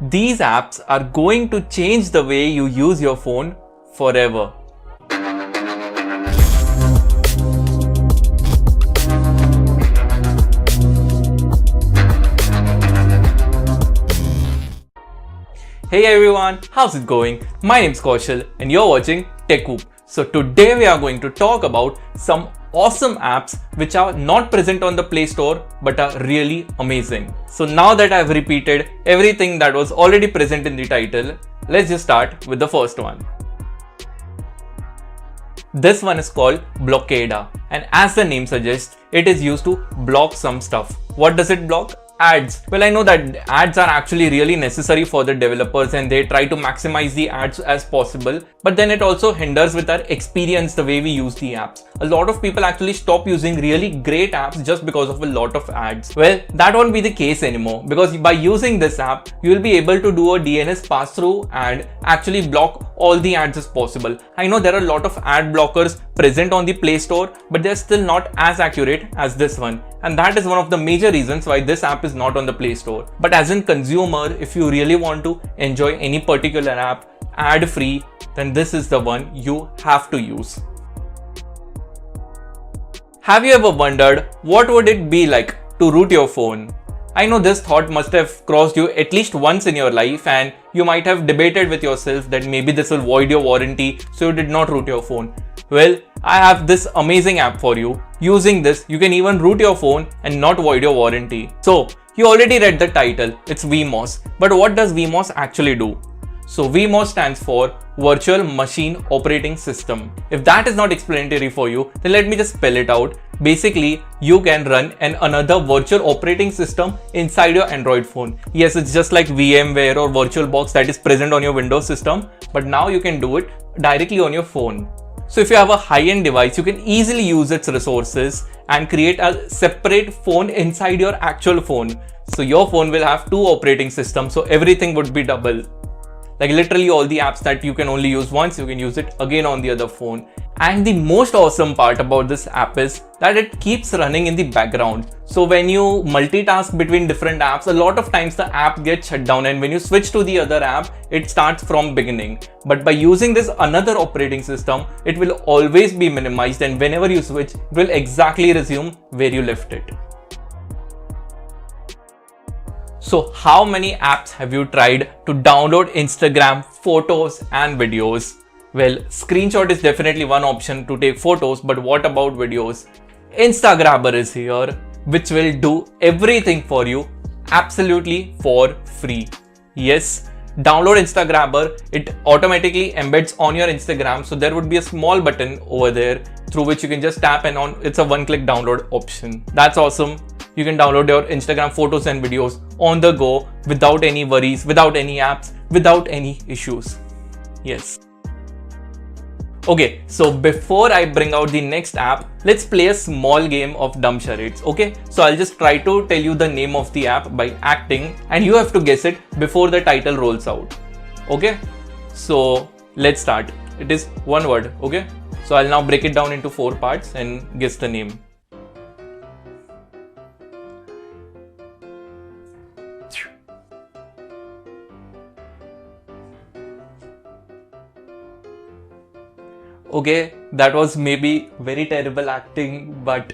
These apps are going to change the way you use your phone forever. Hey everyone, how's it going? My name's Kaushal and you're watching TechWhoop. So today we are going to talk about some awesome apps which are not present on the Play Store but are really amazing. So now that I've repeated everything that was already present in the title, let's just start with the first one. This one is called Blockada, and as the name suggests, it is used to block some stuff. What does it block? Ads. Well, I know that ads are actually really necessary for the developers and they try to maximize the ads as possible, but then it also hinders with our experience the way we use the apps. A lot of people actually stop using really great apps just because of a lot of ads. Well, that won't be the case anymore, because by using this app, you will be able to do a DNS pass-through and actually block all the ads as possible. I know there are a lot of ad blockers present on the Play Store, but they're still not as accurate as this one. And that is one of the major reasons why this app is not on the Play Store. But as a consumer, if you really want to enjoy any particular app ad-free, then this is the one you have to use. Have you ever wondered what would it be like to root your phone? I know this thought must have crossed you at least once in your life, and you might have debated with yourself that maybe this will void your warranty, so you did not root your phone. Well, I have this amazing app for you. Using this, you can even root your phone and not void your warranty. So, you already read the title, it's VMOS. But what does VMOS actually do? So, VMOS stands for Virtual Machine Operating System. If that is not explanatory for you, then let me just spell it out. Basically, you can run another virtual operating system inside your Android phone. Yes, it's just like VMware or VirtualBox that is present on your Windows system, but now you can do it directly on your phone. So if you have a high-end device, you can easily use its resources and create a separate phone inside your actual phone. So your phone will have two operating systems, so everything would be double. Like literally all the apps that you can only use once, you can use it again on the other phone. And the most awesome part about this app is that it keeps running in the background. So when you multitask between different apps, a lot of times the app gets shut down, and when you switch to the other app, it starts from beginning. But by using this another operating system, it will always be minimized, and whenever you switch, it will exactly resume where you left it. So how many apps have you tried to download Instagram photos and videos? Well, screenshot is definitely one option to take photos, but what about videos? Instagrabber is here, which will do everything for you absolutely for free. Yes, download Instagrabber, it automatically embeds on your Instagram, so there would be a small button over there through which you can just tap and on, it's a one-click download option. That's awesome. You can download your Instagram photos and videos on the go without any worries, without any apps, without any issues. Yes. Okay, so before I bring out the next app, let's play a small game of dumb charades. Okay, so I'll just try to tell you the name of the app by acting, and you have to guess it before the title rolls out. Okay, so let's start. It is one word. Okay, so I'll now break it down into 4 parts and guess the name. Okay, that was maybe very terrible acting, but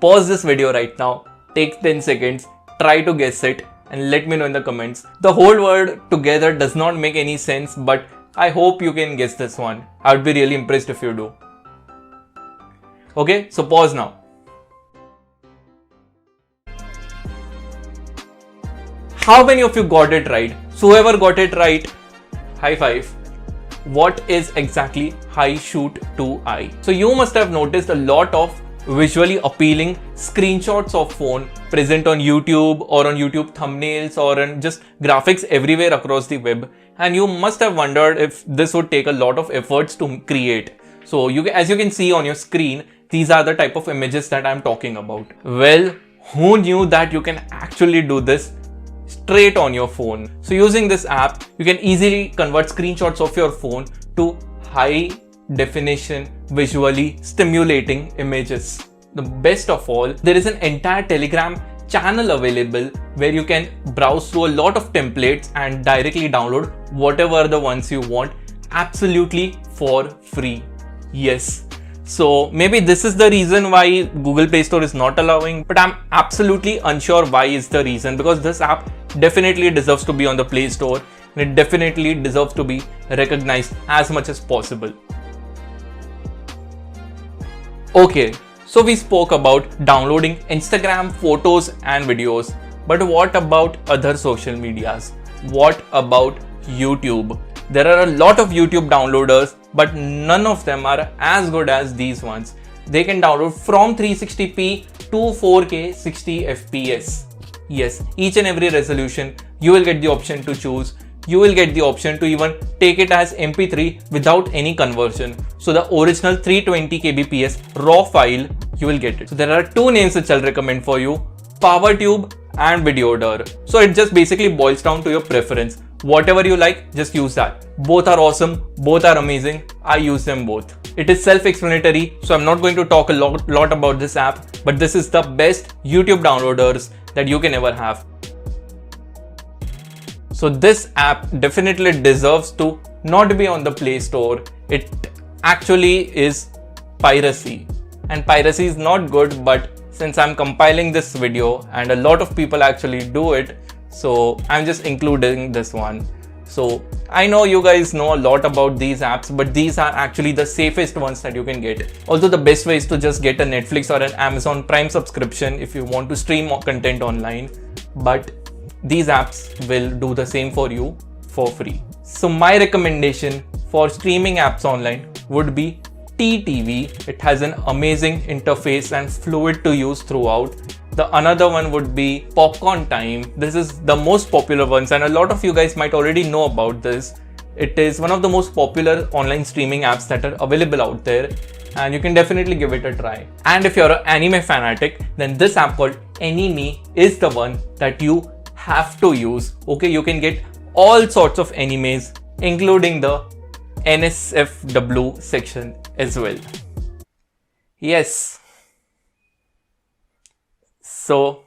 pause this video right now, take 10 seconds, try to guess it and let me know in the comments. The whole word together does not make any sense, but I hope you can guess this one. I would be really impressed if you do. Okay, so pause now. How many of you got it right? So whoever got it right, high five. What is exactly Hi-Shoot2i? So you must have noticed a lot of visually appealing screenshots of phone present on YouTube or on YouTube thumbnails or on just graphics everywhere across the web. And you must have wondered if this would take a lot of efforts to create. So as you can see on your screen, these are the type of images that I'm talking about. Well, who knew that you can actually do this straight on your phone? So using this app, you can easily convert screenshots of your phone to high definition, visually stimulating images. The best of all, there is an entire Telegram channel available where you can browse through a lot of templates and directly download whatever the ones you want absolutely for free. Yes. So maybe this is the reason why Google Play Store is not allowing, but I'm absolutely unsure why is the reason, because this app definitely deserves to be on the Play Store and it definitely deserves to be recognized as much as possible. Okay, so we spoke about downloading Instagram photos and videos, but what about other social medias? What about YouTube? There are a lot of YouTube downloaders, but none of them are as good as these ones. They can download from 360p to 4K 60 FPS. Yes, each and every resolution, you will get the option to choose. You will get the option to even take it as MP3 without any conversion. So the original 320 kbps raw file, you will get it. So there are two names which I'll recommend for you: PowerTube and Videodar. So it just basically boils down to your preference. Whatever you like, just use that. Both are awesome, both are amazing. I use them both. It is self-explanatory, so I'm not going to talk a lot about this app, but this is the best YouTube downloaders that you can ever have. So this app definitely deserves to not be on the Play Store. It actually is piracy, and piracy is not good, but since I'm compiling this video and a lot of people actually do it, so I'm just including this one. So I know you guys know a lot about these apps, but these are actually the safest ones that you can get. Also, the best way is to just get a Netflix or an Amazon Prime subscription if you want to stream more content online. But these apps will do the same for you for free. So my recommendation for streaming apps online would be TeeTV. It has an amazing interface and fluid to use throughout. The another one would be Popcorn Time. This is the most popular ones and a lot of you guys might already know about this. It is one of the most popular online streaming apps that are available out there, and you can definitely give it a try. And if you're an anime fanatic, then this app called Anime is the one that you have to use. Okay, you can get all sorts of animes, including the NSFW section as well. Yes. So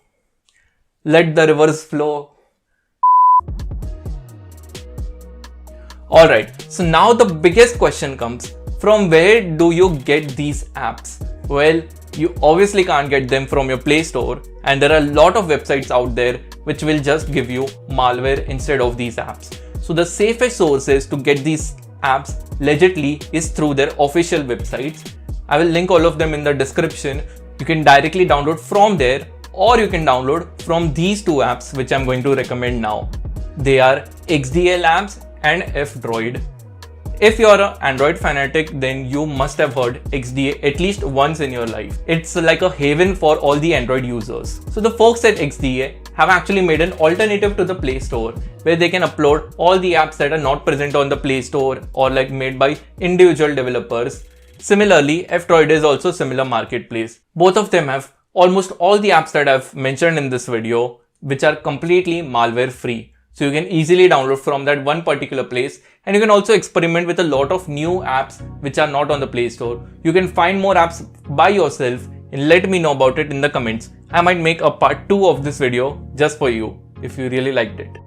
let the rivers flow. Alright, so now the biggest question comes, from where do you get these apps? Well, you obviously can't get them from your Play Store, and there are a lot of websites out there which will just give you malware instead of these apps. So the safest sources to get these apps legitly is through their official websites. I will link all of them in the description. You can directly download from there, or you can download from these two apps which I'm going to recommend now. They are XDA Labs and F-Droid. If you're an Android fanatic, then you must have heard XDA at least once in your life. It's like a haven for all the Android users. So the folks at XDA have actually made an alternative to the Play Store where they can upload all the apps that are not present on the Play Store or like made by individual developers. Similarly, F-Droid is also a similar marketplace. Both of them have almost all the apps that I've mentioned in this video, which are completely malware free. So you can easily download from that one particular place, and you can also experiment with a lot of new apps which are not on the Play Store. You can find more apps by yourself and let me know about it in the comments. I might make a part 2 of this video just for you if you really liked it.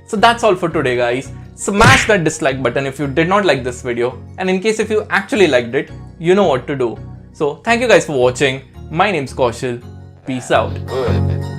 So that's all for today, guys. Smash that dislike button if you did not like this video, and in case if you actually liked it, you know what to do. So thank you guys for watching. My name's Kaushal. Peace out.